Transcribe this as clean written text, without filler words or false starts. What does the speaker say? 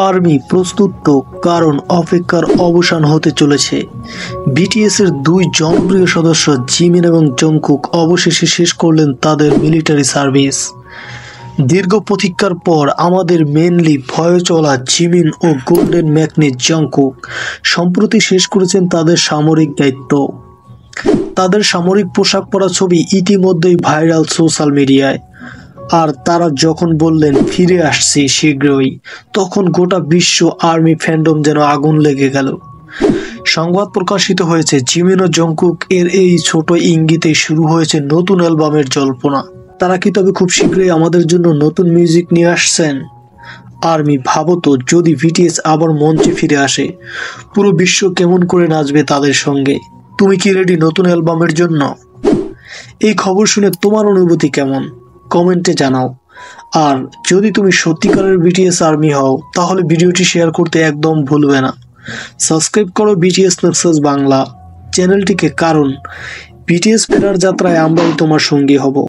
Army প্রস্তুত তো, কারণ অপেক্ষার অবসান হতে চলেছে। বিটিএস এর দুই জনপ্রিয় সদস্য জিমিন এবং জংকুক অবশেষে শেষ করলেন তাদের মিলিটারি সার্ভিস। দীর্ঘ প্রতীক্ষার পর আমাদের মেনলি ভয়ে চলা জিমিন ও গোল্ডেন ম্যাকনি জংকুক সম্প্রতি শেষ করেছেন তাদের সামরিক দায়িত্ব। তাদের সামরিক পোশাক পরা ছবি ইতিমধ্যেই ভাইরাল সোশ্যাল মিডিয়ায়। আর তারা যখন বললেন ফিরে আসছি শীঘ্রই, তখন গোটা বিশ্ব আর্মি ফ্যান্ডম যেন আগুন লেগে গেল। সংবাদ প্রকাশিত হয়েছে জিমিন ও জংকুক এর এই ছোট ইঙ্গিতে শুরু হয়েছে নতুন অ্যালবামের জল্পনা। তারা কি তবে খুব শীঘ্রই আমাদের জন্য নতুন মিউজিক নিয়ে আসছেন? আর্মি, ভাবো তো, যদি বিটিএস আবার মঞ্চে ফিরে আসে, পুরো বিশ্ব কেমন করে নাচবে তাদের সঙ্গে। তুমি কি রেডি নতুন অ্যালবামের জন্য? এই খবর শুনে তোমার অনুভূতি কেমন কমেন্টে জানাও। আর যদি তুমি সত্যিকারের বিটিএস আর্মি হও, তাহলে ভিডিওটি শেয়ার করতে একদম ভুলবে না। সাবস্ক্রাইব করো বিটিএস নেক্সাস বাংলা চ্যানেলটিকে, কারণ বিটিএস ফেরার যাত্রায় আমরাই তোমার সঙ্গী হব।